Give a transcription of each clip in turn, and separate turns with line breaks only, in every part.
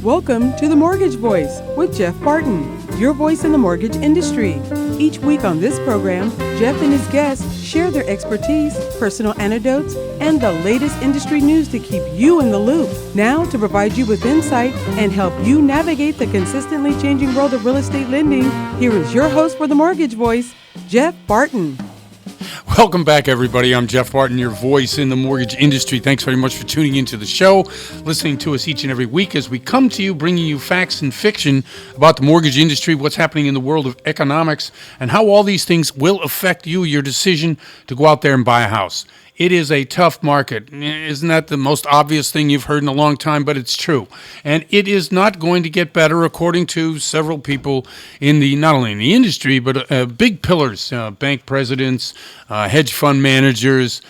Welcome to The Mortgage Voice with Jeff Barton, your voice in the mortgage industry. Each week on this program, Jeff and his guests share their expertise, personal anecdotes, and the latest industry news to keep you in the loop. Now, to provide you with insight and help you navigate the consistently changing world of real estate lending, here is your host for The Mortgage Voice, Jeff Barton.
Welcome back, everybody. I'm Jeff Barton, your voice in the mortgage industry. Thanks very much for tuning into the show, listening to us each and every week as we come to you, bringing you facts and fiction about the mortgage industry, what's happening in the world of economics, and how all these things will affect you, your decision to go out there and buy a house. It is a tough market. Isn't that the most obvious thing you've heard in a long time? But it's true. And it is not going to get better, according to several people in the, not only in the industry, but big pillars, bank presidents, hedge fund managers,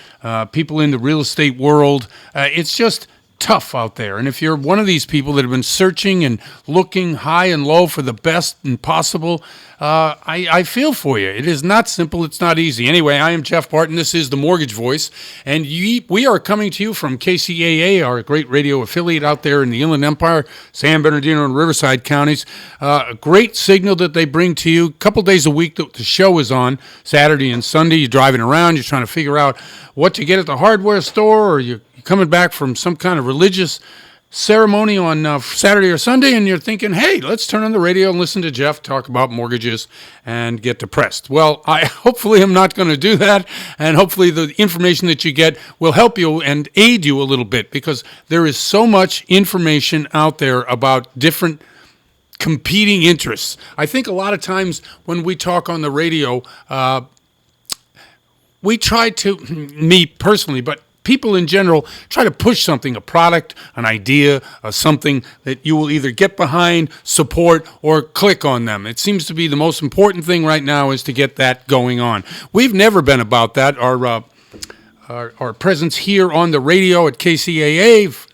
people in the real estate world. It's just tough out there. And if you're one of these people that have been searching and looking high and low for the best and possible, I feel for you. It is not simple. It's not easy. Anyway, I am Jeff Barton. This is The Mortgage Voice. And we are coming to you from KCAA, our great radio affiliate out there in the Inland Empire, San Bernardino and Riverside counties. A great signal that they bring to you. A couple days a week that the show is on, Saturday and Sunday. You're driving around. You're trying to figure out what to get at the hardware store, or you're coming back from some kind of religious ceremony on Saturday or Sunday, and you're thinking, hey, let's turn on the radio and listen to Jeff talk about mortgages and get depressed. Well, I hopefully am not going to do that, and hopefully the information that you get will help you and aid you a little bit, because there is so much information out there about different competing interests. I think a lot of times when we talk on the radio, we try to, me personally, but people in general try to push something, a product, an idea, something that you will either get behind, support, or click on them. It seems to be the most important thing right now is to get that going on. We've never been about that. Our presence here on the radio at KCAA,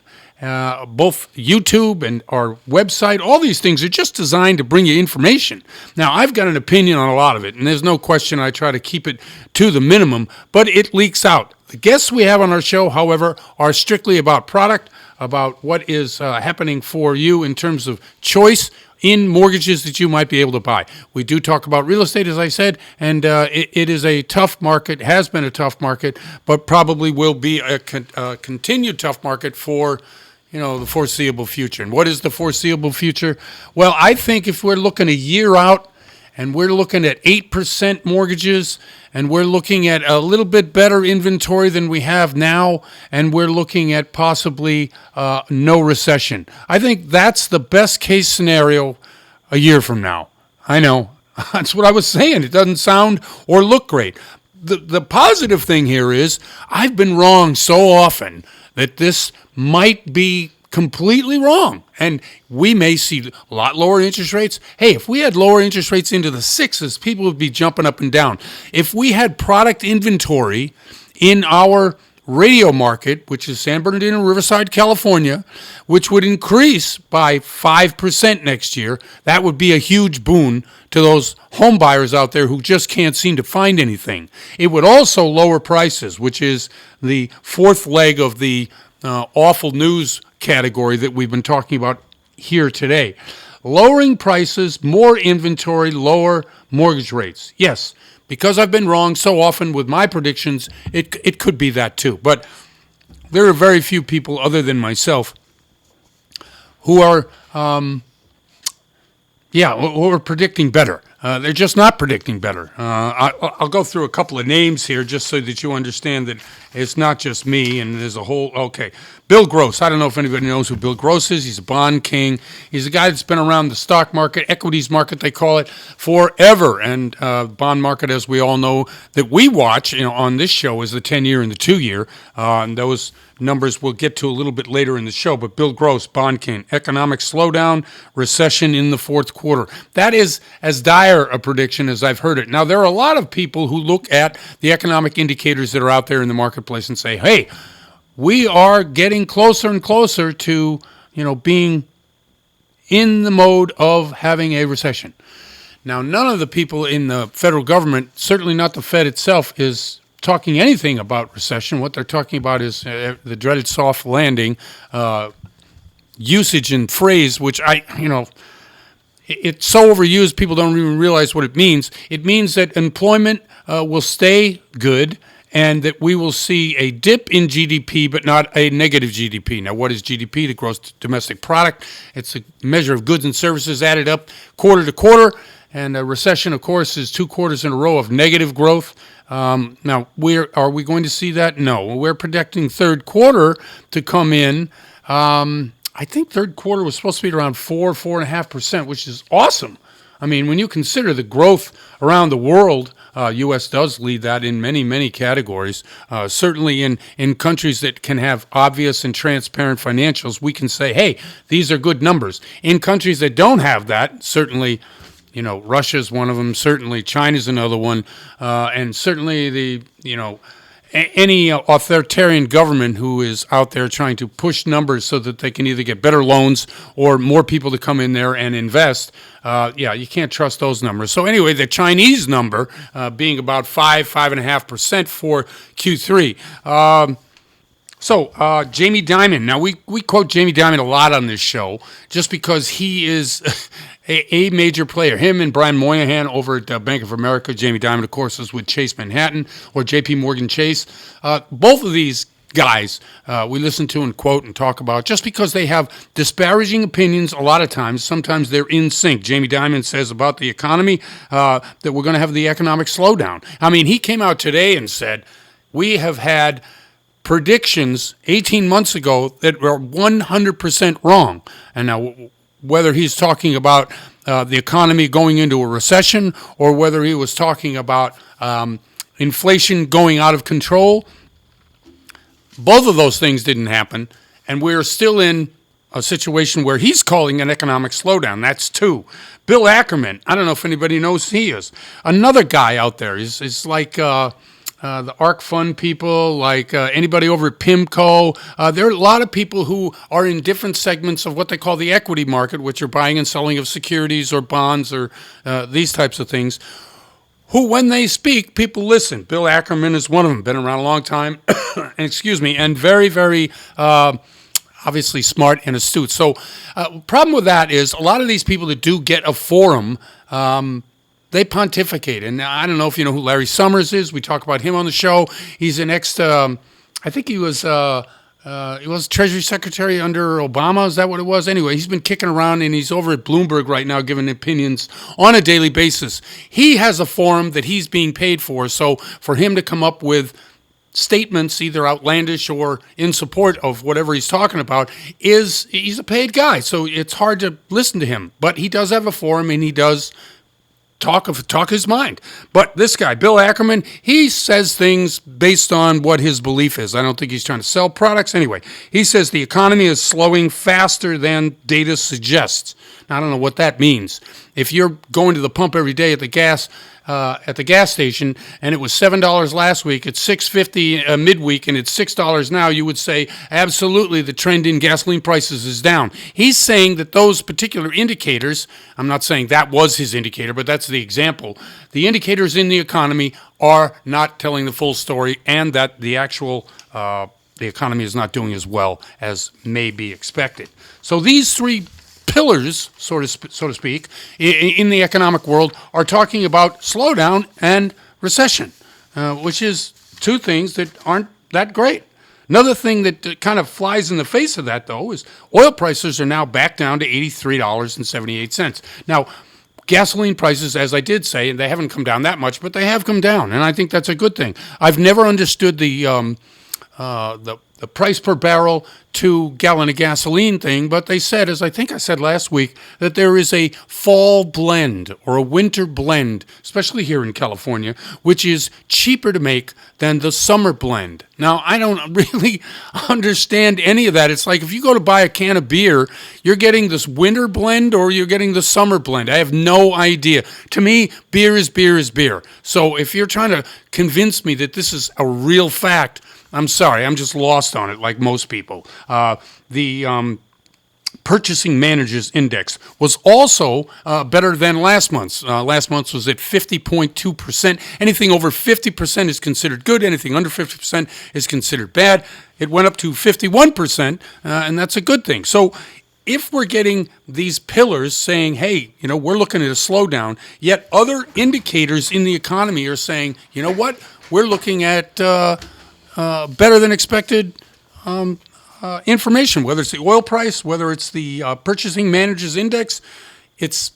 both YouTube and our website, all these things are just designed to bring you information. Now, I've got an opinion on a lot of it, and there's no question I try to keep it to the minimum, but it leaks out. The guests we have on our show, however, are strictly about product, about what is happening for you in terms of choice in mortgages that you might be able to buy. We do talk about real estate, as I said, and it is a tough market, has been a tough market, but probably will be a continued tough market for the foreseeable future. And what is the foreseeable future? Well, I think if we're looking a year out and we're looking at 8% mortgages and we're looking at a little bit better inventory than we have now, and we're looking at possibly no recession, I think that's the best case scenario a year from now. I know. That's what I was saying. It doesn't sound or look great. The positive thing here is I've been wrong so often that this might be completely wrong, and we may see a lot lower interest rates. Hey, if we had lower interest rates into the sixes, people would be jumping up and down. If we had product inventory in our radio market, which is San Bernardino, Riverside, California, which would increase by 5% next year, that would be a huge boon to those home buyers out there who just can't seem to find anything. It would also lower prices, which is the fourth leg of the awful news category that we've been talking about here today. Lowering prices, more inventory, lower mortgage rates. Yes, because I've been wrong so often with my predictions, it could be that too. But there are very few people other than myself who are predicting better. They're just not predicting better. I'll go through a couple of names here just so that you understand that it's not just me and there's a whole, okay. Bill Gross. I don't know if anybody knows who Bill Gross is. He's a bond king. He's a guy that's been around the stock market, equities market, they call it, forever. And bond market, as we all know, that we watch on this show is the 10-year and the 2-year. And those numbers we'll get to a little bit later in the show. But Bill Gross, bond king, economic slowdown, recession in the fourth quarter. That is as dire a prediction as I've heard it. Now, there are a lot of people who look at the economic indicators that are out there in the marketplace and say, hey, we are getting closer and closer to, being in the mode of having a recession. Now, none of the people in the federal government, certainly not the Fed itself, is talking anything about recession. What they're talking about is the dreaded soft landing, usage and phrase, which it's so overused, people don't even realize what it means. It means that employment will stay good and that we will see a dip in GDP, but not a negative GDP. Now, what is GDP? The gross domestic product. It's a measure of goods and services added up quarter to quarter. And a recession, of course, is 2 quarters in a row of negative growth. Now, are we going to see that? No. We're projecting third quarter to come in. I think third quarter was supposed to be around 4.5%, which is awesome. I mean, when you consider the growth around the world, U.S. does lead that in many, many categories. Certainly in countries that can have obvious and transparent financials, we can say, hey, these are good numbers. In countries that don't have that, certainly, Russia's one of them, certainly China's another one, and certainly any authoritarian government who is out there trying to push numbers so that they can either get better loans or more people to come in there and invest, you can't trust those numbers. So anyway, the Chinese number being about 5.5% for Q3. Jamie Dimon. Now, we quote Jamie Dimon a lot on this show just because he is a major player. Him and Brian Moynihan over at Bank of America. Jamie Dimon, of course, is with Chase Manhattan or J.P. Morgan Chase. Both of these guys we listen to and quote and talk about just because they have disparaging opinions a lot of times. Sometimes they're in sync. Jamie Dimon says about the economy that we're going to have the economic slowdown. I mean, he came out today and said, we have had predictions 18 months ago that were 100% wrong. And now, whether he's talking about the economy going into a recession or whether he was talking about inflation going out of control, both of those things didn't happen. And we're still in a situation where he's calling an economic slowdown. That's two. Bill Ackerman, I don't know if anybody knows who he is. Another guy out there is like the ARC Fund people, like anybody over at PIMCO. There are a lot of people who are in different segments of what they call the equity market, which are buying and selling of securities or bonds or these types of things, who, when they speak, people listen. Bill Ackerman is one of them, been around a long time, and very, very obviously smart and astute. So problem with that is a lot of these people that do get a forum, they pontificate. And I don't know if you know who Larry Summers is. We talk about him on the show. He's an I think he was Treasury Secretary under Obama. Is that what it was? Anyway, he's been kicking around, and he's over at Bloomberg right now giving opinions on a daily basis. He has a forum that he's being paid for. So for him to come up with statements, either outlandish or in support of whatever he's talking about, he's a paid guy. So it's hard to listen to him. But he does have a forum, and he does talk his mind. But this guy, Bill Ackerman, he says things based on what his belief is. I don't think he's trying to sell products. Anyway, he says the economy is slowing faster than data suggests. Now, I don't know what that means. If you're going to the pump every day at the gas station, and it was $7 last week, it's $6.50 midweek, and it's $6 now, you would say, absolutely, the trend in gasoline prices is down. He's saying that those particular indicators, I'm not saying that was his indicator, but that's the example, the indicators in the economy are not telling the full story, and that the actual the economy is not doing as well as may be expected. So these three pillars, so to speak, in the economic world are talking about slowdown and recession, which is two things that aren't that great. Another thing that kind of flies in the face of that, though, is oil prices are now back down to $83.78. Now, gasoline prices, as I did say, they haven't come down that much, but they have come down, and I think that's a good thing. I've never understood the price per barrel to gallon of gasoline thing, but they said, as I think I said last week, that there is a fall blend or a winter blend, especially here in California, which is cheaper to make than the summer blend. Now, I don't really understand any of that. It's like if you go to buy a can of beer, you're getting this winter blend or you're getting the summer blend. I have no idea. To me, beer is beer is beer. So if you're trying to convince me that this is a real fact, I'm sorry, I'm just lost on it like most people. The Purchasing Managers Index was also better than last month's. Last month's was at 50.2%. Anything over 50% is considered good. Anything under 50% is considered bad. It went up to 51%, and that's a good thing. So if we're getting these pillars saying, hey, we're looking at a slowdown, yet other indicators in the economy are saying, you know what, we're looking at better than expected information, whether it's the oil price, whether it's the purchasing managers index. It's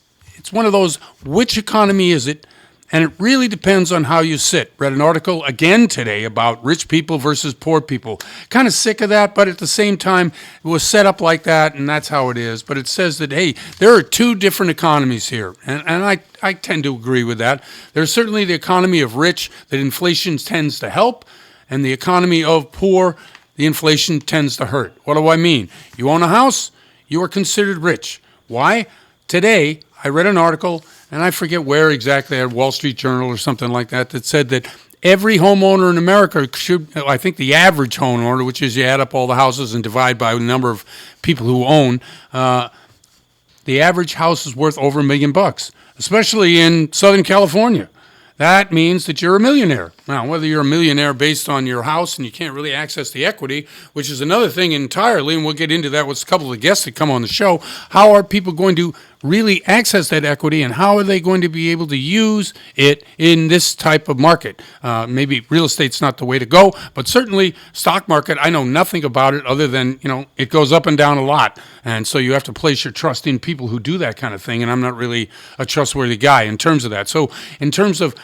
one of those, which economy is it? And it really depends on how you sit. Read an article again today about rich people versus poor people. Kind of sick of that, but at the same time, it was set up like that, and that's how it is. But it says that, hey, there are two different economies here. And I tend to agree with that. There's certainly the economy of rich that inflation tends to help, and the economy of poor, the inflation tends to hurt. What do I mean? You own a house, you are considered rich. Why? Today, I read an article, and I forget where exactly, at Wall Street Journal or something like that, that said that every homeowner in America should, I think the average homeowner, which is you add up all the houses and divide by the number of people who own, the average house is worth over $1 million, especially in Southern California. That means that you're a millionaire. Now, whether you're a millionaire based on your house and you can't really access the equity, which is another thing entirely, and we'll get into that with a couple of the guests that come on the show, how are people going to really access that equity, and how are they going to be able to use it in this type of market? Maybe real estate's not the way to go, but certainly stock market, I know nothing about it other than, it goes up and down a lot. And so you have to place your trust in people who do that kind of thing, and I'm not really a trustworthy guy in terms of that. So in terms of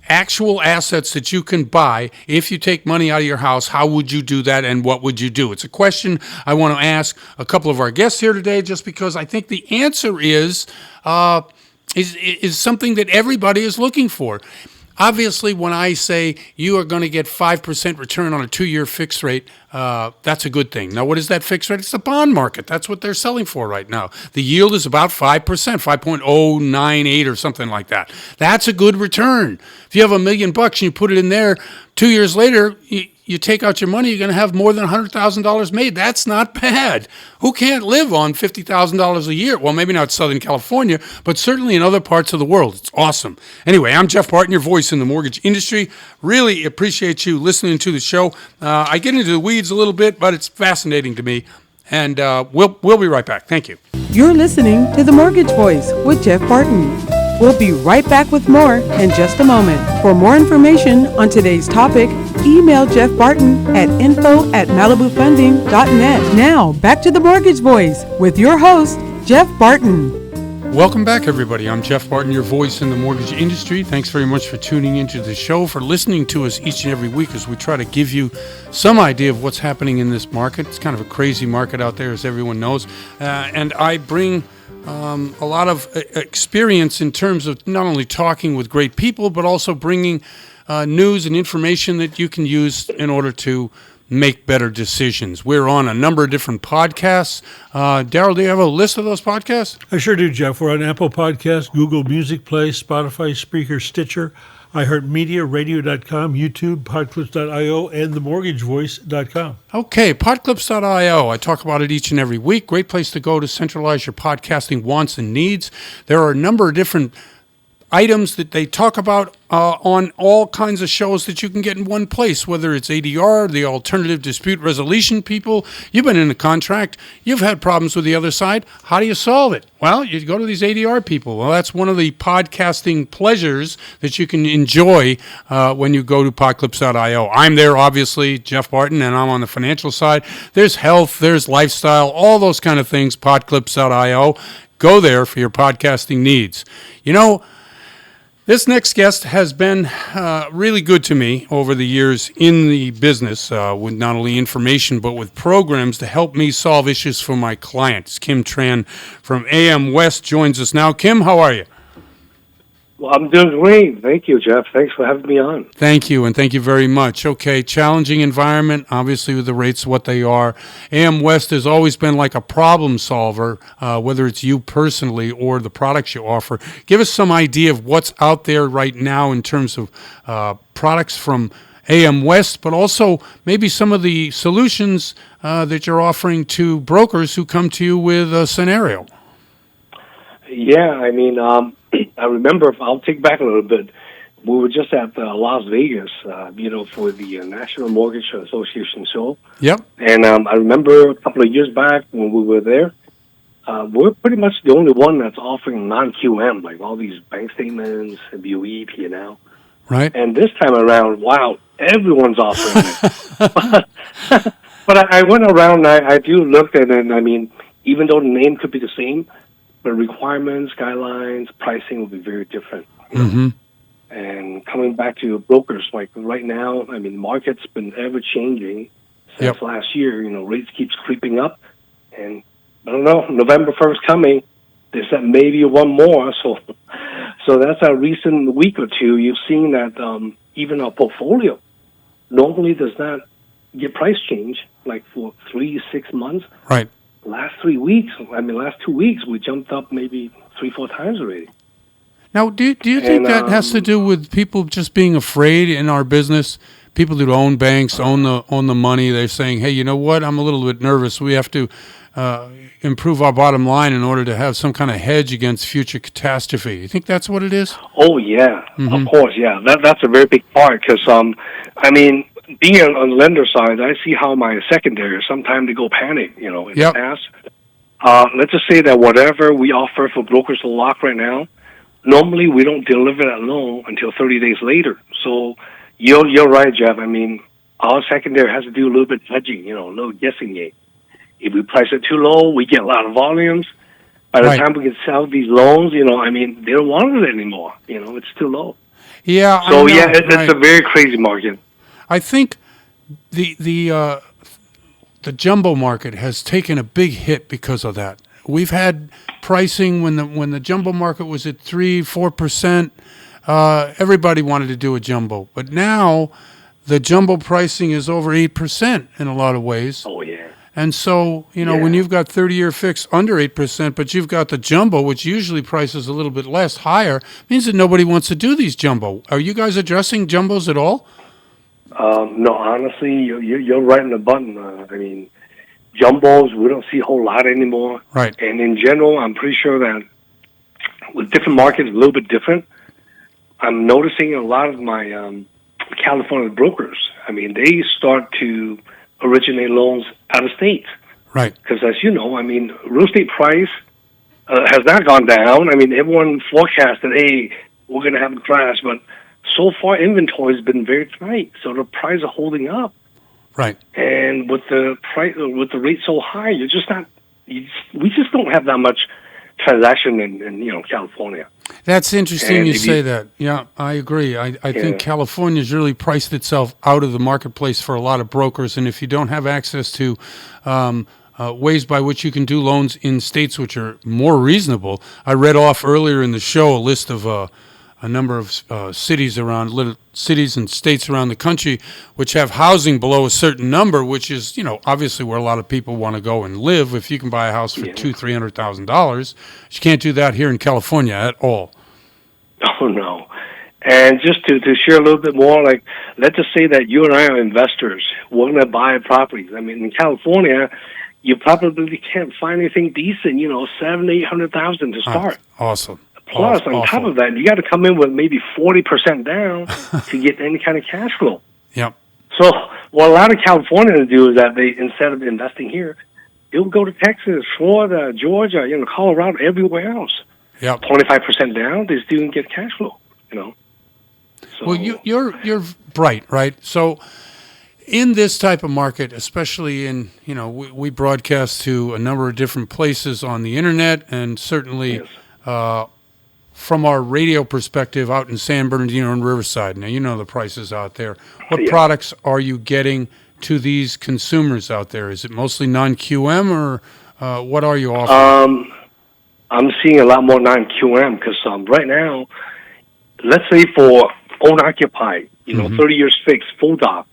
actual assets that you can buy, if you take money out of your house, how would you do that, and what would you do? It's a question I want to ask a couple of our guests here today, just because I think the answer is something that everybody is looking for. Obviously, when I say you are going to get 5% return on a 2-year fixed rate, that's a good thing. Now, what is that fixed rate? It's the bond market. That's what they're selling for right now. The yield is about 5%, 5.098 or something like that. That's a good return. If you have $1 million and you put it in there, 2 years later, you take out your money, you're going to have more than $100,000 made. That's not bad. Who can't live on $50,000 a year? Well, maybe not Southern California, but certainly in other parts of the world. It's awesome. Anyway, I'm Jeff Barton, your voice in the mortgage industry. Really appreciate you listening to the show. I get into the weeds a little bit, but it's fascinating to me. And we'll be right back. Thank you.
You're listening to The Mortgage Voice with Jeff Barton. We'll be right back with more in just a moment. For more information on today's topic, email Jeff Barton at info@malibufunding.net. Now, back to The Mortgage Voice with your host, Jeff Barton.
Welcome back, everybody. I'm Jeff Barton, your voice in the mortgage industry. Thanks very much for tuning into the show, for listening to us each and every week as we try to give you some idea of what's happening in this market. It's kind of a crazy market out there, as everyone knows. And I bring a lot of experience in terms of not only talking with great people, but also bringing news and information that you can use in order to make better decisions. We're on a number of different podcasts. Daryl, do you have a list of those podcasts?
I sure do, Jeff. We're on Apple Podcasts, Google Music Play, Spotify, Spreaker, Stitcher, iHeartMedia, Radio.com, YouTube, Podclips.io, and TheMortgageVoice.com.
Okay, Podclips.io. I talk about it each and every week. Great place to go to centralize your podcasting wants and needs. There are a number of different items that they talk about on all kinds of shows that you can get in one place, whether it's ADR, the alternative dispute resolution people. You've been in a contract. You've had problems with the other side. How do you solve it? Well, you go to these ADR people. Well, that's one of the podcasting pleasures that you can enjoy when you go to podclips.io. I'm there, obviously, Jeff Barton, and I'm on the financial side. There's health, there's lifestyle, all those kind of things, podclips.io. Go there for your podcasting needs. This next guest has been really good to me over the years in the business with not only information but with programs to help me solve issues for my clients. Kim Tran from AM West joins us now. Kim, how are you?
Well, I'm doing great. Thank you, Jeff. Thanks for having me on.
Thank you, and thank you very much. Okay, challenging environment, obviously with the rates what they are. AM West has always been like a problem solver, whether it's you personally or the products you offer. Give us some idea of what's out there right now in terms of products from AM West, but also maybe some of the solutions that you're offering to brokers who come to you with a scenario.
Yeah, I mean, I remember, I'll take back a little bit, we were just at Las Vegas, for the National Mortgage Association show.
Yep.
And I remember a couple of years back when we were there, we're pretty much the only one that's offering non-QM, like all these bank statements, BOE, P&L.
Right.
And this time around, wow, everyone's offering it. But I went around, I do look at it, and I mean, even though the name could be the same, but requirements, guidelines, pricing will be very different.
Mm-hmm.
And coming back to brokers, like right now, I mean, the market's been ever changing since last year. Rates keeps creeping up, and I don't know, November 1st coming, they said maybe one more. So that's a recent week or two. You've seen that even our portfolio normally does not get price change like for 3 to 6 months.
Right.
Last 2 weeks, we jumped up maybe 3-4 times already.
Now, do you think that has to do with people just being afraid in our business? People who own banks, own the money, they're saying, hey, you know what, I'm a little bit nervous. We have to improve our bottom line in order to have some kind of hedge against future catastrophe. You think that's what it is?
Oh, yeah, of course, yeah. That's a very big part because, I mean, being on the lender side, I see how my secondary, sometimes they go panic, in the past. Let's just say that whatever we offer for brokers to lock right now, normally we don't deliver that loan until 30 days later. So you're right, Jeff. I mean, our secondary has to do a little bit of hedging, a little guessing game. If we price it too low, we get a lot of volumes. By the time we can sell these loans, I mean, they don't want it anymore. It's too low.
Yeah.
So, it's a very crazy market.
I think the jumbo market has taken a big hit because of that. We've had pricing when the jumbo market was at 3-4%. Everybody wanted to do a jumbo, but now the jumbo pricing is over 8% in a lot of ways.
Oh yeah.
And so when you've got 30-year fixed under 8%, but you've got the jumbo, which usually prices a little bit less, higher, means that nobody wants to do these jumbo. Are you guys addressing jumbos at all?
No, honestly, you're right in the button. I mean, jumbos, we don't see a whole lot anymore.
Right.
And in general, I'm pretty sure that with different markets, a little bit different. I'm noticing a lot of my California brokers, I mean, they start to originate loans out of state.
Right.
Because as you know, I mean, real estate price has not gone down. I mean, everyone forecasted, hey, we're going to have a crash, but so far inventory has been very tight, so the price are holding up.
Right.
And with the rate so high, we just don't have that much transaction in California.
That's interesting you say that. Yeah, I agree. I think California's really priced itself out of the marketplace for a lot of brokers, and if you don't have access to ways by which you can do loans in states which are more reasonable, I read off earlier in the show a list of a number of cities and states around the country which have housing below a certain number, which is, obviously where a lot of people want to go and live. If you can buy a house for $200,000-$300,000, you can't do that here in California at all.
Oh no. And just to share a little bit more, like, let's just say that you and I are investors. We're going to buy properties. I mean, in California, you probably can't find anything decent, $700,000-$800,000 to start.
Awesome.
Plus, on top of that, you got to come in with maybe 40% down to get any kind of cash flow.
Yep.
So what a lot of Californians do is that they, instead of investing here, they'll go to Texas, Florida, Georgia, Colorado, everywhere else.
Yep.
25% down, they still get cash flow. So,
well, you're bright, right? So in this type of market, especially in we broadcast to a number of different places on the internet, and certainly.
Yes.
From our radio perspective out in San Bernardino and Riverside, now the prices out there. What products are you getting to these consumers out there? Is it mostly non-QM, or what are you offering?
I'm seeing a lot more non-QM because right now, let's say for owner-occupied, 30 years fixed, full doc,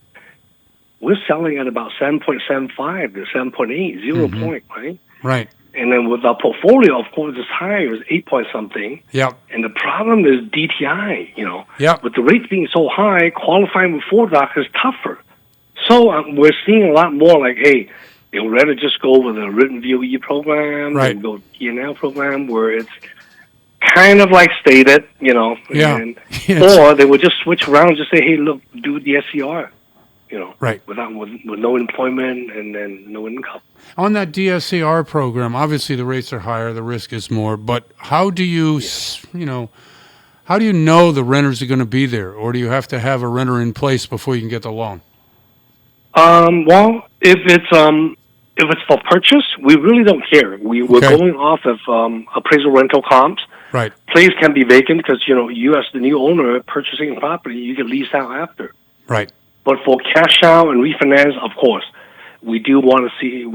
we're selling at about 7.75 to 7.8, 0 point, right?
Right.
And then with our portfolio, of course, it's higher, it's 8 point something.
Yep.
And the problem is DTI,
Yep.
With the rates being so high, qualifying with 4-doc is tougher. So we're seeing a lot more like, hey, they would rather just go with a written VOE program
right.
and go E&L program where it's kind of like stated,
Yeah.
And, or they would just switch around and just say, hey, look, do the SCR.
Right.
with no employment and then no income.
On that DSCR program, obviously the rates are higher, the risk is more, but how do you, how do you know the renters are going to be there, or do you have to have a renter in place before you can get the loan?
Well, if it's for purchase, we really don't care. We're going off of appraisal rental comps.
Right.
Place can be vacant because you as the new owner purchasing a property, you can lease out after.
Right.
But for cash out and refinance, of course, we do want to see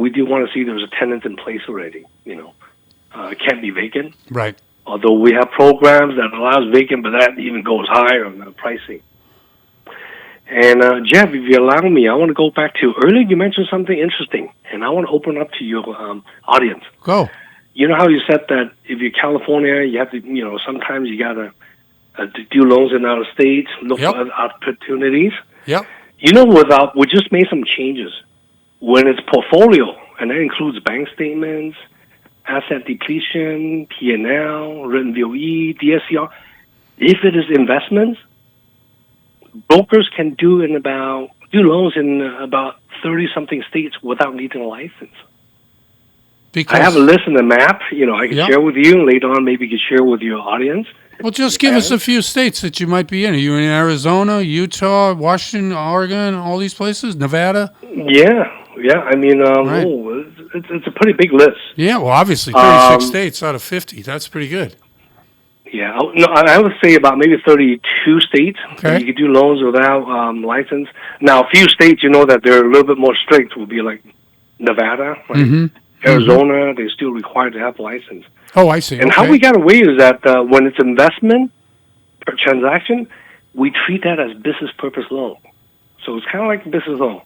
there's a tenant in place already. It can't be vacant.
Right.
Although we have programs that allows vacant, but that even goes higher on the pricing. And Jeff, if you allow me, I want to go back to earlier. You mentioned something interesting, and I want to open up to your audience.
Go.
You know how you said that if you're California, you have to, sometimes you gotta do loans in out of state, look for other opportunities.
Yep.
We just made some changes. When it's portfolio, and that includes bank statements, asset depletion, P&L, written VOE, DSCR. If it is investments, brokers can do loans in about 30-something states without needing a license.
Because
I have a list and a map, I can share with you, and later on maybe you can share with your audience.
Well, just give us a few states that you might be in. Are you in Arizona, Utah, Washington, Oregon, all these places? Nevada?
Yeah. I mean, it's a pretty big list.
Yeah, well, obviously, 36 states out of 50. That's pretty good.
Yeah, no, I would say about maybe 32 states.
Okay.
You could do loans without license. Now, a few states, that they're a little bit more strict would be like Nevada, Arizona. They're still required to have a license.
Oh, I see.
And how we got away is that when it's investment per transaction, we treat that as business purpose loan. So it's kind of like a business loan.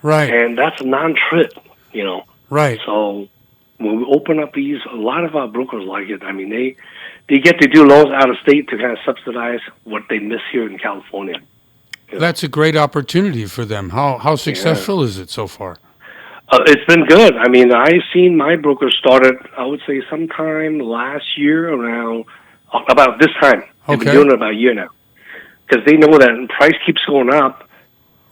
Right.
And that's a non-trip,
Right.
So when we open up these, a lot of our brokers like it. I mean, they get to do loans out of state to kind of subsidize what they miss here in California.
That's a great opportunity for them. How successful is it so far?
It's been good. I mean, I've seen my broker started, I would say, sometime last year around about this time. They've been doing it about a year now. Because they know that price keeps going up.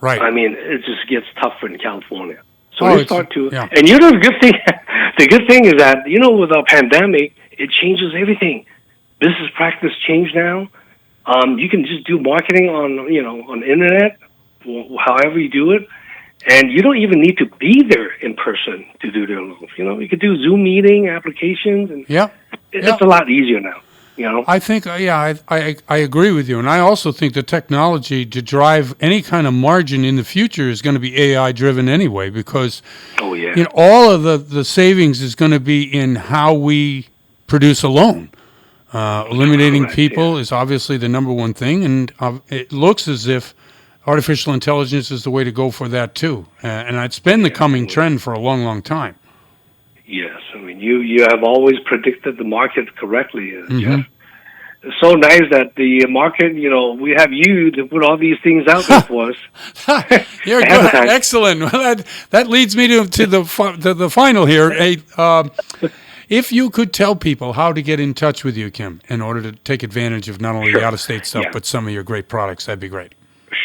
Right.
I mean, it just gets tougher in California. So
Oh,
they start to,
yeah.
and the good thing, is that, with our pandemic, it changes everything. Business practice change now. You can just do marketing on the internet, however you do it. And you don't even need to be there in person to do their loans. You could do Zoom meeting applications, and it's a lot easier now.
I think, I agree with you. And I also think the technology to drive any kind of margin in the future is going to be AI-driven anyway, because all of the savings is going to be in how we produce a loan. Eliminating people is obviously the number one thing, and it looks as if artificial intelligence is the way to go for that too. And it's been the coming trend for a long, long time.
Yes, I mean, you have always predicted the market correctly, Jeff. It's so nice that the market, we have you to put all these things out there for us.
You're good. Excellent. Well, that leads me to the final here. Hey, if you could tell people how to get in touch with you, Kim, in order to take advantage of not only the out-of-state stuff, but some of your great products, that'd be great.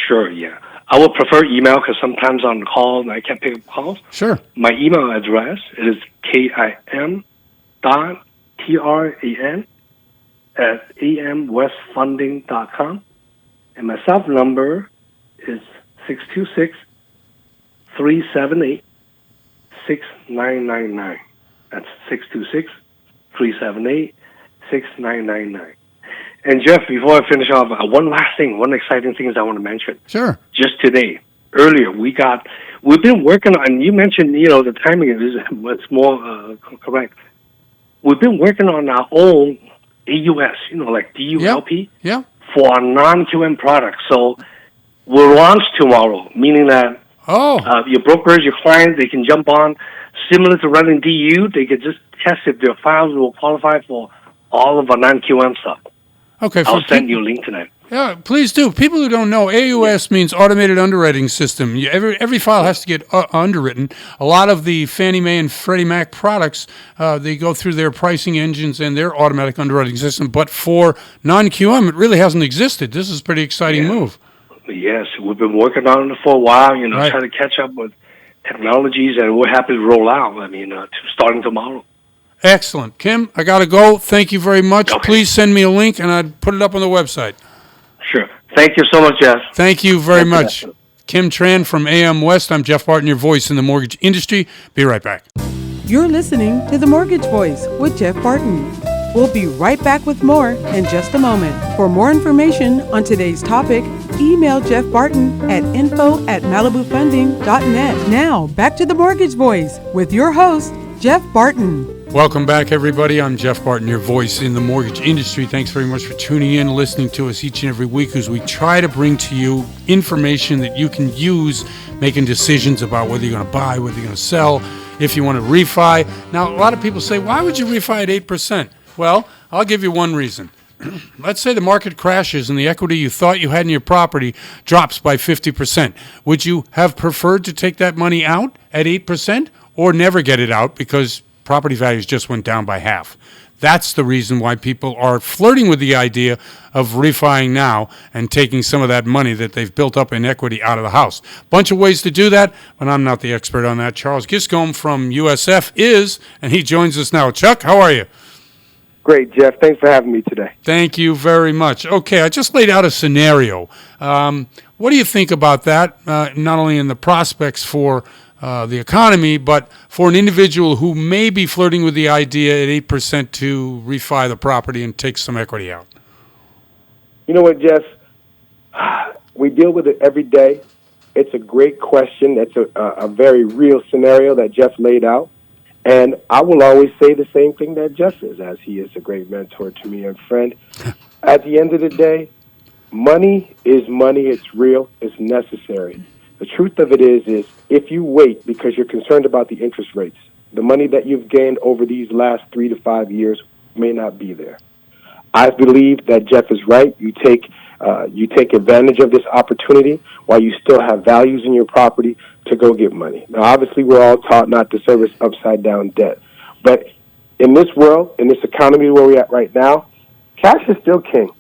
Sure, yeah. I would prefer email because sometimes on the call I can't pick up calls.
Sure.
My email address is kim.tran@amwestfunding.com. And my cell number is 626-378-6999. That's 626-378-6999. And Jeff, before I finish off, one exciting thing is I want to mention.
Sure.
Just today, earlier, we've been working on, and you mentioned, the timing is what's more correct. We've been working on our own AUS, like DULP, for our non-QM products. So we'll launch tomorrow, meaning that your brokers, your clients, they can jump on, similar to running DU, they could just test if their files will qualify for all of our non-QM stuff.
Okay,
I'll send you a link tonight.
Yeah, please do. People who don't know, AUS means Automated Underwriting System. Every file has to get underwritten. A lot of the Fannie Mae and Freddie Mac products, they go through their pricing engines and their automatic underwriting system. But for non-QM, it really hasn't existed. This is a pretty exciting move.
Yes, we've been working on it for a while,
Right.
trying to catch up with technologies, and we're happy to roll out. Starting tomorrow.
Excellent. Kim, I got to go. Thank you very much.
Okay.
Please send me a link, and I'd put it up on the website.
Sure. Thank you so much, Jeff.
Thank you very much. Kim Tran from AM West. I'm Jeff Barton, your voice in the mortgage industry. Be right back.
You're listening to The Mortgage Voice with Jeff Barton. We'll be right back with more in just a moment. For more information on today's topic, email Jeff Barton at info@malibufunding.net. Now, back to The Mortgage Voice with your host, Jeff Barton.
Welcome back, everybody. I'm Jeff Barton, your voice in the mortgage industry. Thanks very much for tuning in, listening to us each and every week as we try to bring to you information that you can use making decisions about whether you're going to buy, whether you're going to sell, if you want to refi. Now, a lot of people say, why would you refi at 8%? Well, I'll give you one reason. Let's say the market crashes and the equity you thought you had in your property drops by 50%. Would you have preferred to take that money out at 8% or never get it out because property values just went down by half? That's the reason why people are flirting with the idea of refining now and taking some of that money that they've built up in equity out of the house. Bunch of ways to do that, but I'm not the expert on that. Charles Giscombe from USF is, and he joins us now. Chuck, how are you?
Great, Jeff. Thanks for having me today.
Thank you very much. Okay, I just laid out a scenario. What do you think about that, not only in the prospects for the economy, but for an individual who may be flirting with the idea at 8% to refi the property and take some equity out?
You know what, Jeff? We deal with it every day. It's a great question. It's a very real scenario that Jeff laid out. And I will always say the same thing that Jeff is, as he is a great mentor to me and friend. At the end of the day, money is money. It's real. It's necessary. The truth of it is if you wait because you're concerned about the interest rates, the money that you've gained over these last 3 to 5 years may not be there. I believe that Jeff is right. You take advantage of this opportunity while you still have values in your property to go get money. Now, obviously, we're all taught not to service upside-down debt. But in this world, in this economy where we're at right now, cash is still king.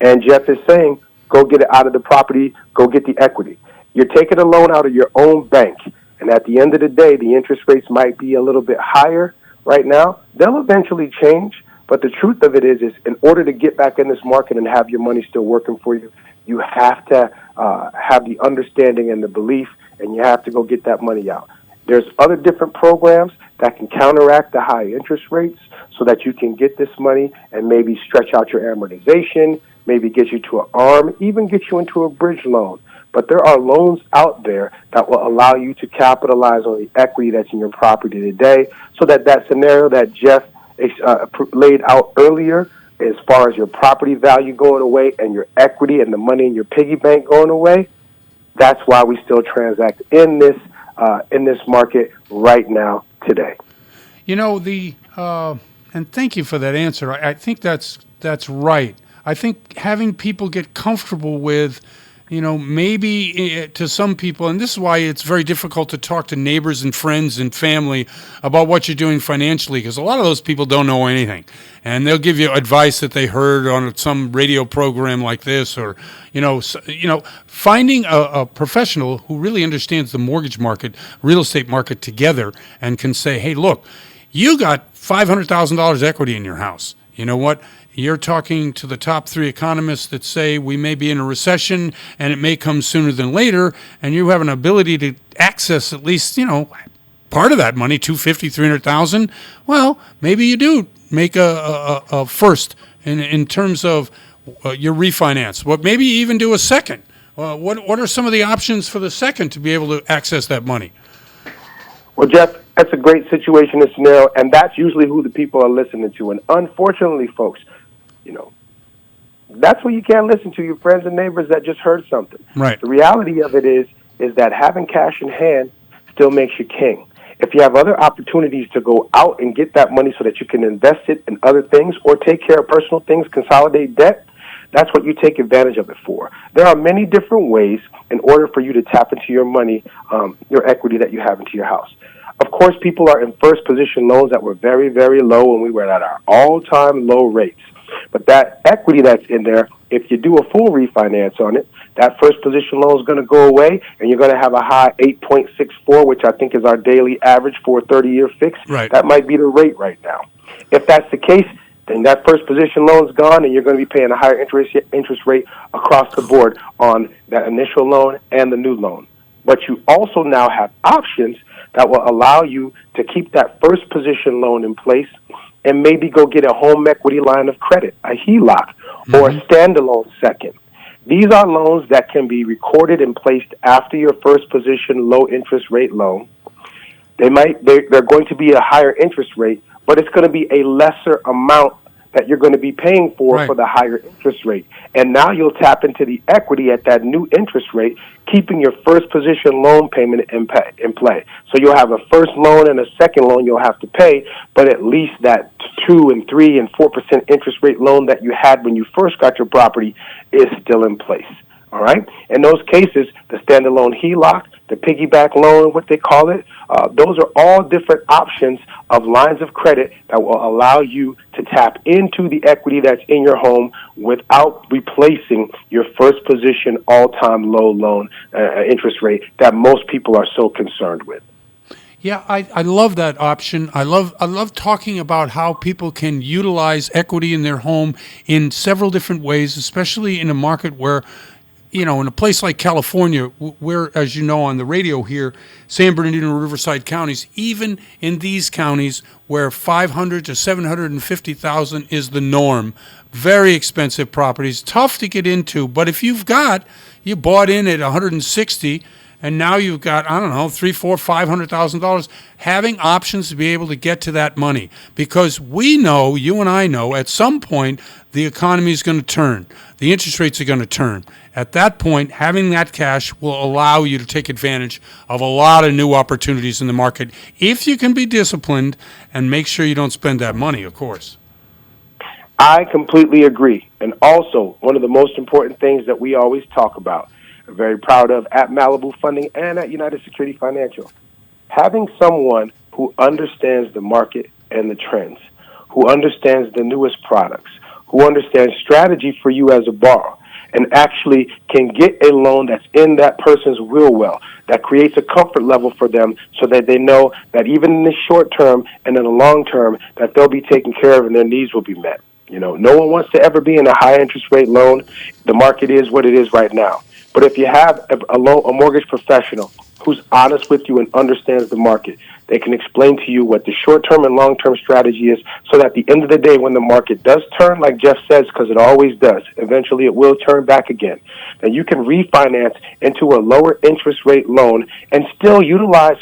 And Jeff is saying, go get it out of the property, go get the equity. You're taking a loan out of your own bank. And at the end of the day, the interest rates might be a little bit higher right now. They'll eventually change. But the truth of it is in order to get back in this market and have your money still working for you, you have to have the understanding and the belief, and you have to go get that money out. There's other different programs that can counteract the high interest rates so that you can get this money and maybe stretch out your amortization, maybe get you to an ARM, even get you into a bridge loan. But there are loans out there that will allow you to capitalize on the equity that's in your property today so that scenario that Jeff laid out earlier, as far as your property value going away and your equity and the money in your piggy bank going away, that's why we still transact in this market right now today.
You know, and thank you for that answer. I think that's right. I think having people get comfortable with, maybe to some people, and this is why it's very difficult to talk to neighbors and friends and family about what you're doing financially, because a lot of those people don't know anything. And they'll give you advice that they heard on some radio program like this, or, finding a professional who really understands the mortgage market, real estate market together and can say, hey, look, you got $500,000 equity in your house. You know what? You're talking to the top 3 economists that say we may be in a recession and it may come sooner than later, and you have an ability to access at least, part of that money, $250,000, $300,000. Well, maybe you do make a first in terms of your refinance. Well, maybe you even do a second. What are some of the options for the second to be able to access that money?
Well, Jeff, that's a great situation and scenario, and that's usually who the people are listening to. And unfortunately, folks, that's what you can't listen to, your friends and neighbors that just heard something.
Right.
The reality of it is that having cash in hand still makes you king. If you have other opportunities to go out and get that money so that you can invest it in other things or take care of personal things, consolidate debt, that's what you take advantage of it for. There are many different ways in order for you to tap into your money, your equity that you have into your house. Of course, people are in first position loans that were very, very low when we were at our all-time low rates. But that equity that's in there, if you do a full refinance on it, that first position loan is going to go away, and you're going to have a high 8.64, which I think is our daily average for a 30-year fix.
Right.
That might be the rate right now. If that's the case, then that first position loan is gone, and you're going to be paying a higher interest rate across the board on that initial loan and the new loan. But you also now have options that will allow you to keep that first position loan in place and maybe go get a home equity line of credit, a HELOC, or a standalone second. These are loans that can be recorded and placed after your first position low interest rate loan. They're going to be a higher interest rate, but it's going to be a lesser amount that you're going to be paying for the higher interest rate. And now you'll tap into the equity at that new interest rate, keeping your first position loan payment in play. So you'll have a first loan and a second loan you'll have to pay, but at least that 2 and 3 and 4% interest rate loan that you had when you first got your property is still in place. All right? In those cases, the standalone HELOC, the piggyback loan, what they call it, those are all different options of lines of credit that will allow you to tap into the equity that's in your home without replacing your first position all-time low loan interest rate that most people are so concerned with.
Yeah, I love that option. I love talking about how people can utilize equity in their home in several different ways, especially in a market where, in a place like California, where, as you know on the radio here, San Bernardino and Riverside counties, even in these counties where 500 to 750,000 is the norm, very expensive properties, tough to get into. But if you bought in at 160, and now you've got, I don't know, $300,000, $400,000, $500,000, having options to be able to get to that money. Because we know, you and I know, at some point, the economy is going to turn. The interest rates are going to turn. At that point, having that cash will allow you to take advantage of a lot of new opportunities in the market, if you can be disciplined and make sure you don't spend that money, of course.
I completely agree. And also, one of the most important things that we always talk about, I'm very proud of at Malibu Funding and at United Security Financial, having someone who understands the market and the trends, who understands the newest products, who understands strategy for you as a borrower, and actually can get a loan that's in that person's real well, that creates a comfort level for them so that they know that even in the short term and in the long term, that they'll be taken care of and their needs will be met. No one wants to ever be in a high interest rate loan. The market is what it is right now. But if you have a mortgage professional who's honest with you and understands the market, they can explain to you what the short-term and long-term strategy is, so that at the end of the day, when the market does turn, like Jeff says, because it always does, eventually it will turn back again, then you can refinance into a lower interest rate loan and still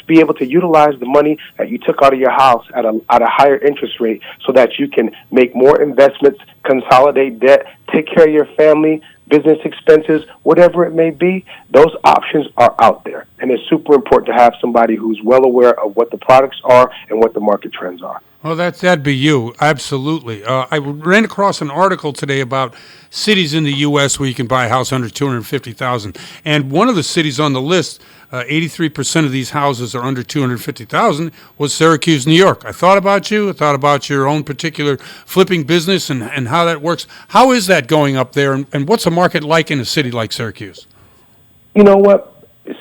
be able to utilize the money that you took out of your house at a higher interest rate, so that you can make more investments, consolidate debt, take care of your family, business expenses, whatever it may be. Those options are out there. And it's super important to have somebody who's well aware of what the products are and what the market trends are.
Well, that'd be you, absolutely. I ran across an article today about cities in the U.S. where you can buy a house under $250,000, and one of the cities on the list, 83% of these houses are under $250,000, was Syracuse, New York. I thought about you. I thought about your own particular flipping business and how that works. How is that going up there, and what's the market like in a city like Syracuse?
You know what?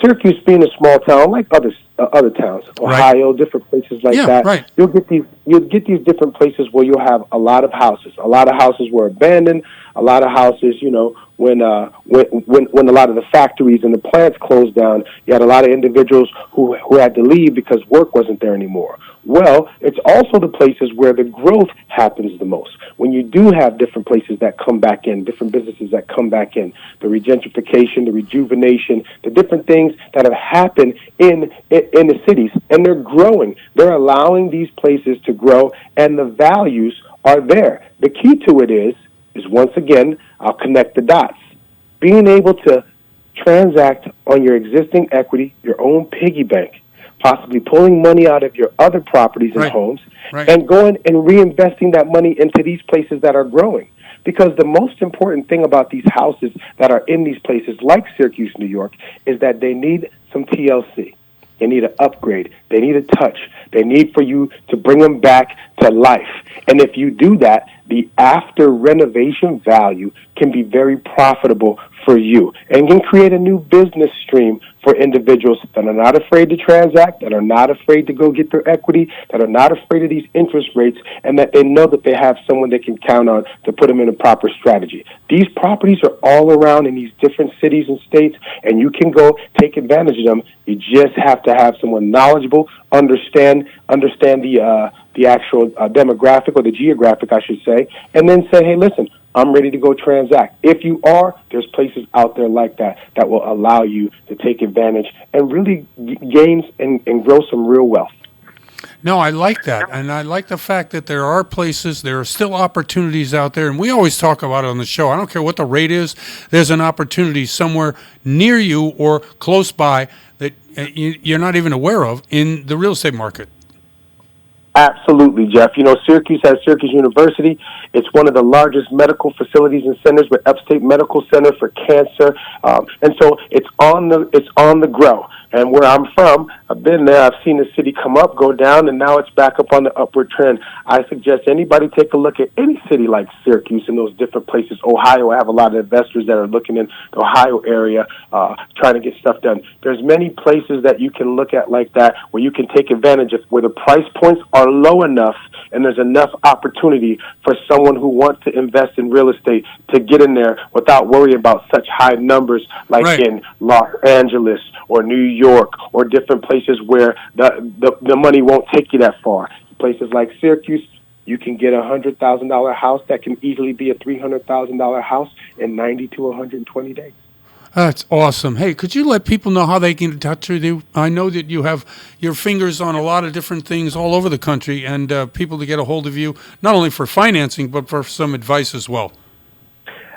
Syracuse being a small town, like other towns, Ohio, different places like that.
Right.
You'll get these different places where you'll have a lot of houses. A lot of houses were abandoned. A lot of houses, when a lot of the factories and the plants closed down, you had a lot of individuals who had to leave because work wasn't there anymore. Well, it's also the places where the growth happens the most. When you do have different places that come back in, different businesses that come back in, the regentrification, the rejuvenation, the different things that have happened in the cities, and they're growing. They're allowing these places to grow, and the values are there. The key to it is once again, I'll connect the dots. Being able to transact on your existing equity, your own piggy bank, possibly pulling money out of your other properties and homes, and going and reinvesting that money into these places that are growing. Because the most important thing about these houses that are in these places, like Syracuse, New York, is that they need some TLC. They need an upgrade. They need a touch. They need for you to bring them back to life. And if you do that, the after renovation value can be very profitable for you and can create a new business stream for individuals that are not afraid to transact, that are not afraid to go get their equity, that are not afraid of these interest rates, and that they know that they have someone they can count on to put them in a proper strategy. These properties are all around in these different cities and states, and you can go take advantage of them. You just have to have someone knowledgeable, understand the actual demographic, or the geographic, I should say, and then say, hey, listen, I'm ready to go transact. If you are, there's places out there like that that will allow you to take advantage and really gain and grow some real wealth.
No, I like that, and I like the fact that there are places, there are still opportunities out there, and we always talk about it on the show. I don't care what the rate is, there's an opportunity somewhere near you or close by that you're not even aware of in the real estate market.
Absolutely, Jeff. You know, Syracuse has Syracuse University. It's one of the largest medical facilities and centers with Upstate Medical Center for cancer, and so it's on the grow. And where I'm from, I've been there. I've seen the city come up, go down, and now it's back up on the upward trend. I suggest anybody take a look at any city like Syracuse and those different places. Ohio, I have a lot of investors that are looking in the Ohio area, trying to get stuff done. There's many places that you can look at like that where you can take advantage of, where the price points are low enough and there's enough opportunity for someone who wants to invest in real estate to get in there without worrying about such high numbers like in Los Angeles or New York or different places where the money won't take you that far. Places like Syracuse, you can get a $100,000 house that can easily be a $300,000 house in 90 to 120 days.
That's awesome. Hey, could you let people know how they can get in touch with you? I know that you have your fingers on a lot of different things all over the country, and people to get a hold of you, not only for financing, but for some advice as well.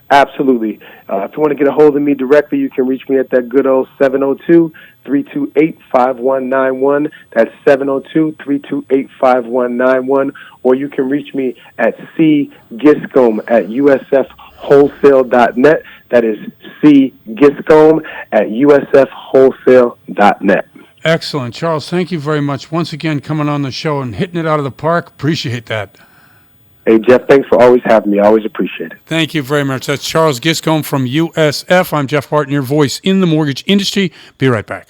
Absolutely. If you want to get a hold of me directly, you can reach me at that good old 702-328-5191. That's 702-328-5191. Or you can reach me at Giscombe at usfwholesale.net. That is Giscombe at usfwholesale.net.
Excellent. Charles, thank you very much once again coming on the show and hitting it out of the park. Appreciate that.
Hey, Jeff, thanks for always having me. I always appreciate it.
Thank you very much. That's Charles Giscombe from USF. I'm Jeff Barton, your voice in the mortgage industry. Be right back.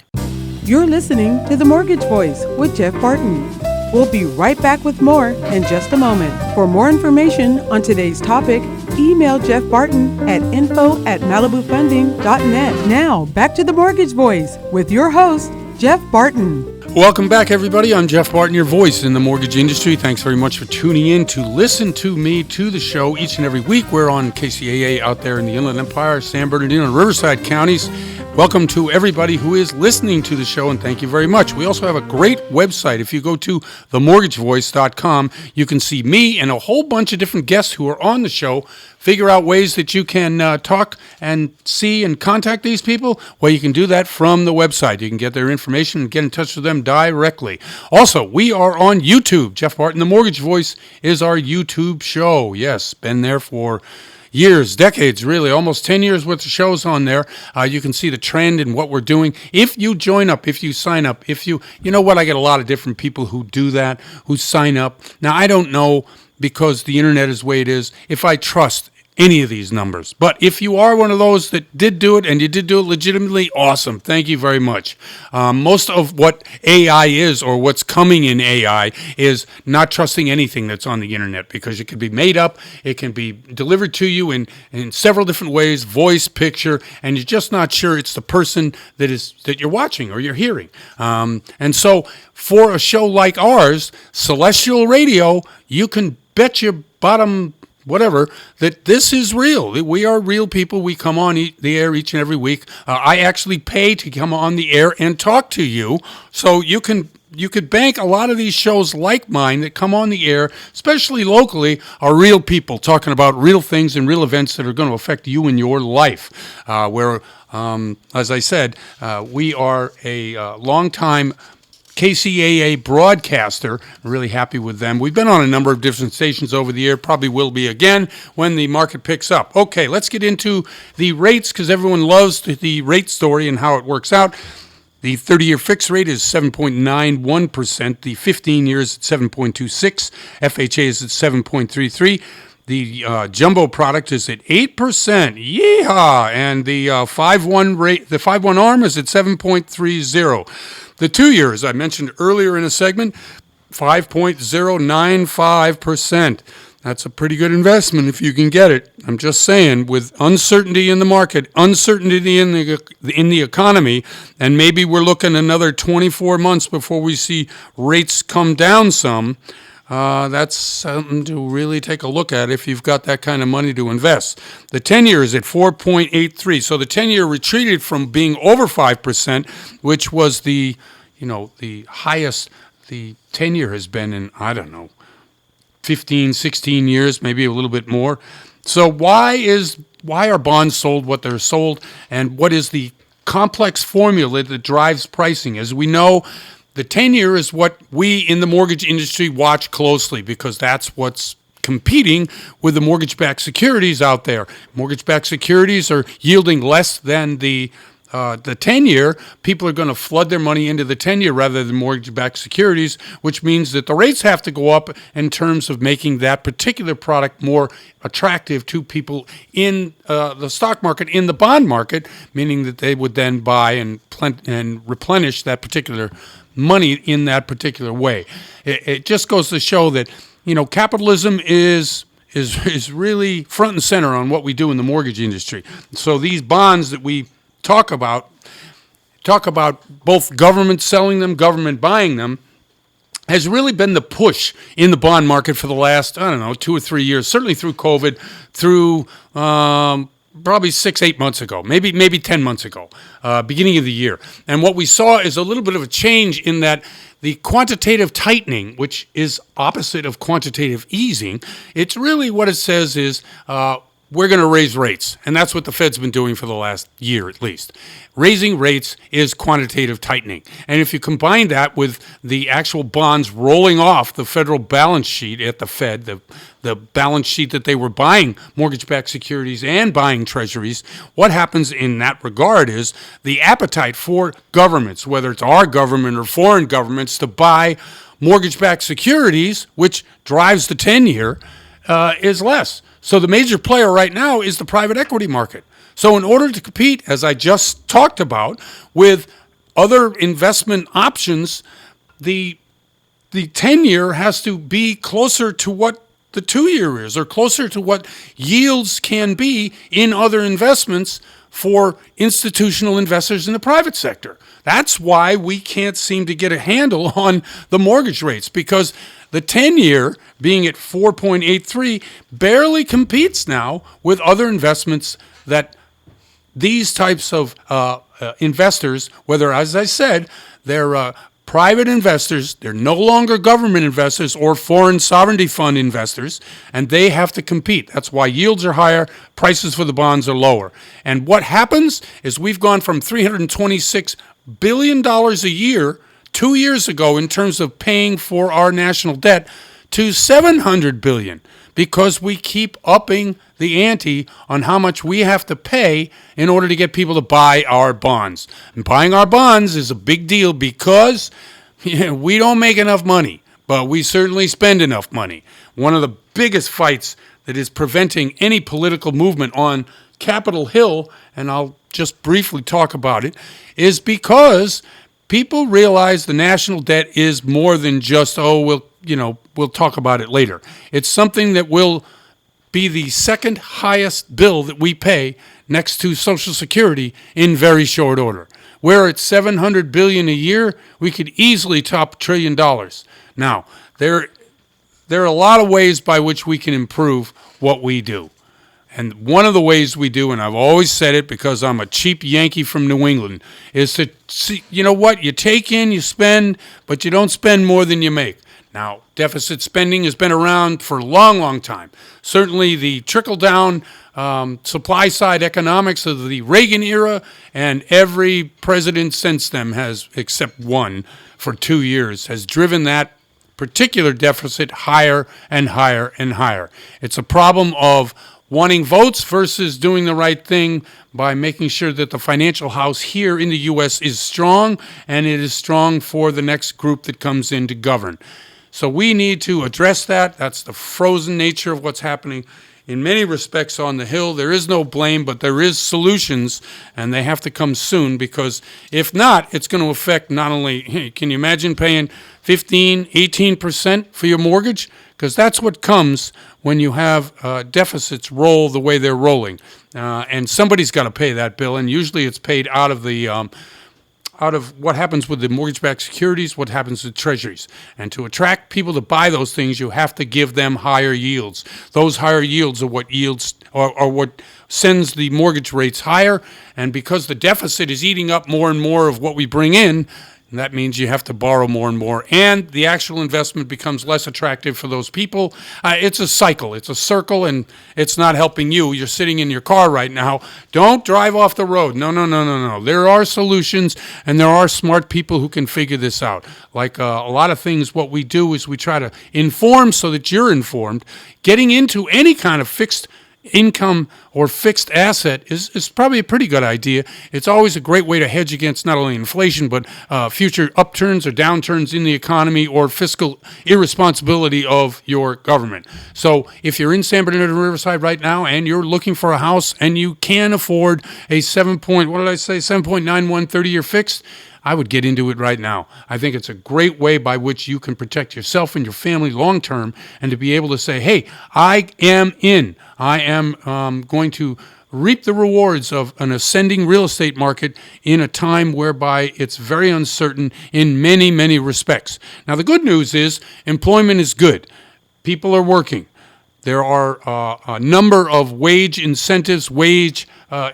You're listening to The Mortgage Voice with Jeff Barton. We'll be right back with more in just a moment. For more information on today's topic, email Jeff Barton at info@malibufunding.net. Now, back to The Mortgage Voice with your host, Jeff Barton.
Welcome back, everybody. I'm Jeff Barton, your voice in the mortgage industry. Thanks very much for tuning in to listen to me, to the show each and every week. We're on KCAA out there in the Inland Empire, San Bernardino, and Riverside counties. Welcome to everybody who is listening to the show, and thank you very much. We also have a great website. If you go to themortgagevoice.com, you can see me and a whole bunch of different guests who are on the show, figure out ways that you can talk and see and contact these people. Well, you can do that from the website. You can get their information and get in touch with them directly. Also, we are on YouTube. Jeff Barton, The Mortgage Voice, is our YouTube show. Yes, been there for years, decades, really, almost 10 years worth of shows on there. You can see the trend in what we're doing. If you join up, if you sign up, you know what, I get a lot of different people who do that, who sign up. Now, I don't know, because the internet is the way it is, if I trust any of these numbers. But if you are one of those that did do it, and you did do it legitimately, awesome. Thank you very much. Most of what AI is, or what's coming in AI, is not trusting anything that's on the internet, because it can be made up, it can be delivered to you in several different ways, voice, picture, and you're just not sure it's the person that you're watching or you're hearing. And so for a show like ours, Celestial Radio, you can bet your bottom whatever, that this is real. We are real people. We come on the air each and every week. I actually pay to come on the air and talk to you, so you could bank a lot of these shows like mine that come on the air, especially locally, are real people talking about real things and real events that are going to affect you in your life. As I said, we are a long-time KCAA broadcaster. Really happy with them. We've been on a number of different stations over the year, probably will be again when the market picks up. Okay, let's get into the rates, because everyone loves the rate story and how it works out. The 30-year fixed rate is 7.91%. The 15 years at 7.26. FHA is at 7.33. The jumbo product is at 8%. Yeehaw! And the 5/1 rate, the 5/1 ARM is at 7.30. The 2 years I mentioned earlier in a segment, 5.095%. That's a pretty good investment if you can get it. I'm just saying, with uncertainty in the market, uncertainty in the economy, and maybe we're looking another 24 months before we see rates come down some. That's something to really take a look at if you've got that kind of money to invest. The 10-year is at 4.83. So the 10-year retreated from being over 5%, which was the highest the 10-year has been in, 15, 16 years, maybe a little bit more. So why are bonds sold what they're sold, and what is the complex formula that drives pricing? As we know, the 10-year is what we in the mortgage industry watch closely, because that's what's competing with the mortgage-backed securities out there. Mortgage-backed securities are yielding less than the 10-year. People are going to flood their money into the 10-year rather than mortgage-backed securities, which means that the rates have to go up in terms of making that particular product more attractive to people in the stock market, in the bond market, meaning that they would then buy and replenish that particular money in that particular way. It just goes to show that, capitalism is really front and center on what we do in the mortgage industry. So these bonds that we talk about both government selling them, government buying them, has really been the push in the bond market for the last, 2 or 3 years, certainly through COVID, through probably 6-8 months ago, maybe 10 months ago, beginning of the year. And what we saw is a little bit of a change in that the quantitative tightening, which is opposite of quantitative easing, it's really what it says is we're going to raise rates. And that's what the Fed's been doing for the last year at least. Raising rates is quantitative tightening. And if you combine that with the actual bonds rolling off the federal balance sheet at the Fed, the balance sheet that they were buying mortgage-backed securities and buying treasuries, what happens in that regard is the appetite for governments, whether it's our government or foreign governments, to buy mortgage-backed securities, which drives the 10-year, is less. So the major player right now is the private equity market. So in order to compete, as I just talked about, with other investment options, the 10-year has to be closer to what the 2-year is, or closer to what yields can be in other investments for institutional investors in the private sector. That's why we can't seem to get a handle on the mortgage rates, because the 10-year, being at 4.83, barely competes now with other investments that these types of investors, whether, as I said, they're private investors, they're no longer government investors or foreign sovereignty fund investors, and they have to compete. That's why yields are higher, prices for the bonds are lower. And what happens is we've gone from $326 billion a year 2 years ago in terms of paying for our national debt to $700 billion, because we keep upping the ante on how much we have to pay in order to get people to buy our bonds. And buying our bonds is a big deal because we don't make enough money, but we certainly spend enough money. One of the biggest fights that is preventing any political movement on Capitol Hill, and I'll just briefly talk about it, is because people realize the national debt is more than just, we'll talk about it later. It's something that will be the second highest bill that we pay next to Social Security in very short order. We're at $700 billion a year. We could easily top $1 trillion. Now, there are a lot of ways by which we can improve what we do. And one of the ways we do, and I've always said it because I'm a cheap Yankee from New England, is to see, you take in, you spend, but you don't spend more than you make. Now, deficit spending has been around for a long, long time. Certainly the trickle-down supply-side economics of the Reagan era, and every president since then has, except one for 2 years, has driven that particular deficit higher and higher and higher. It's a problem of wanting votes versus doing the right thing by making sure that the financial house here in the U.S. is strong, and it is strong for the next group that comes in to govern. So we need to address that. That's the frozen nature of what's happening in many respects on the Hill. There is no blame, but there is solutions, and they have to come soon, because if not, it's going to affect not only, hey, can you imagine paying 15, 18% for your mortgage? Because that's what comes when you have deficits roll the way they're rolling. And somebody's got to pay that bill, and usually it's paid out of the out of what happens with the mortgage-backed securities, what happens with treasuries. And to attract people to buy those things, you have to give them higher yields. Those higher yields are what yields, or what sends the mortgage rates higher. And because the deficit is eating up more and more of what we bring in, and that means you have to borrow more and more, and the actual investment becomes less attractive for those people. It's a cycle, it's a circle, and it's not helping you. You're sitting in your car right now. Don't drive off the road. No. There are solutions, and there are smart people who can figure this out. Like a lot of things, what we do is we try to inform so that you're informed. Getting into any kind of fixed income or fixed asset is probably a pretty good idea. It's always a great way to hedge against not only inflation, but future upturns or downturns in the economy or fiscal irresponsibility of your government. So if you're in San Bernardino Riverside right now and you're looking for a house and you can afford a 7.91 30-year fixed, I would get into it right now. I think it's a great way by which you can protect yourself and your family long term, and to be able to say, hey, I am in. I am going to reap the rewards of an ascending real estate market in a time whereby it's very uncertain in many, many respects. Now, the good news is employment is good. People are working. There are a number of wage incentives, wage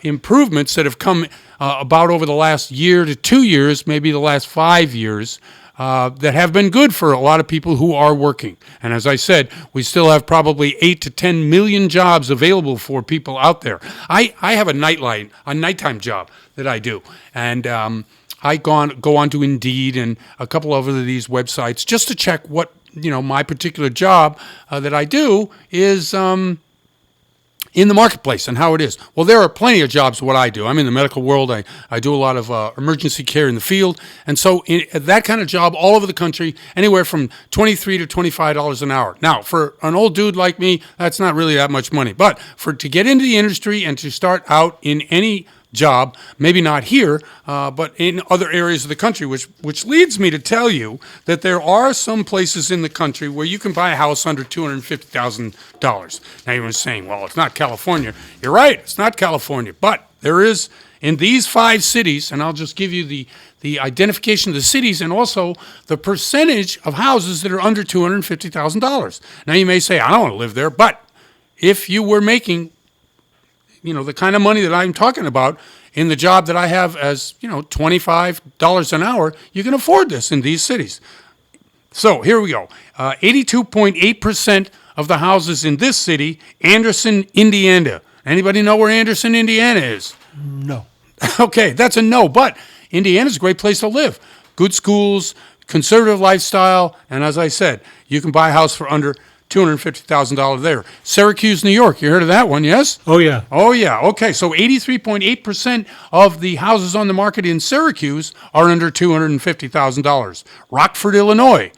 improvements that have come about over the last year to 2 years, maybe the last 5 years, that have been good for a lot of people who are working. And as I said, we still have probably 8 to 10 million jobs available for people out there. I have a nighttime job that I do, and I go on to Indeed and a couple of these websites just to check what my particular job that I do is in the marketplace and how it is. Well, there are plenty of jobs what I do. I'm in the medical world. I do a lot of emergency care in the field. And so that kind of job all over the country, anywhere from $23 to $25 an hour. Now, for an old dude like me, that's not really that much money. But to get into the industry and to start out in any job, maybe not here, but in other areas of the country, which leads me to tell you that there are some places in the country where you can buy a house under $250,000. Now you're saying, well, it's not California. You're right, it's not California, but there is in these 5 cities, and I'll just give you the identification of the cities and also the percentage of houses that are under $250,000. Now you may say, I don't want to live there, but if you were making the kind of money that I'm talking about in the job that I have as, $25 an hour, you can afford this in these cities. So here we go. 82.8% of the houses in this city, Anderson, Indiana. Anybody know where Anderson, Indiana is?
No.
Okay, that's a no, but Indiana's a great place to live. Good schools, conservative lifestyle, and as I said, you can buy a house for under $250,000 there. Syracuse, New York. You heard of that one, yes?
Oh, yeah.
Oh, yeah. Okay, so 83.8% of the houses on the market in Syracuse are under $250,000. Rockford, Illinois.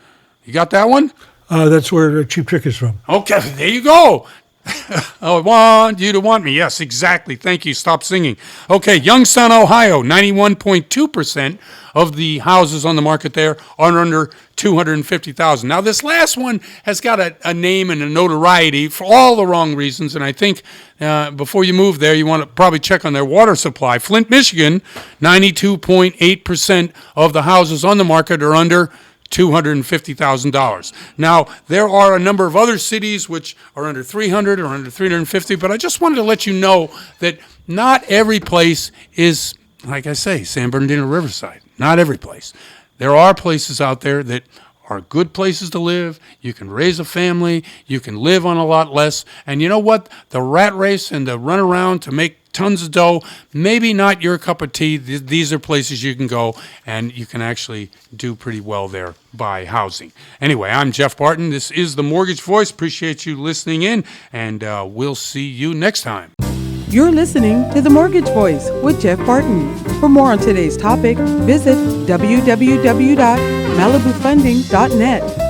You got that one?
That's where Cheap Trick is from.
Okay, there you go. I want you to want me. Yes, exactly. Thank you. Stop singing. Okay, Youngstown, Ohio, 91.2% of the houses on the market there are under $250,000. Now, this last one has got a name and a notoriety for all the wrong reasons, and I think before you move there, you want to probably check on their water supply. Flint, Michigan, 92.8% of the houses on the market are under $250,000. Now, there are a number of other cities which are under 300 or under 350, but I just wanted to let you know that not every place is, like I say, San Bernardino Riverside. Not every place. There are places out there that are good places to live. You can raise a family. You can live on a lot less. And you know what? The rat race and the run around to make tons of dough, maybe not your cup of tea. These are places you can go, and you can actually do pretty well there by housing. Anyway, I'm Jeff Barton. This is The Mortgage Voice. Appreciate you listening in, and we'll see you next time.
You're listening to The Mortgage Voice with Jeff Barton. For more on today's topic, visit www.malibufunding.net.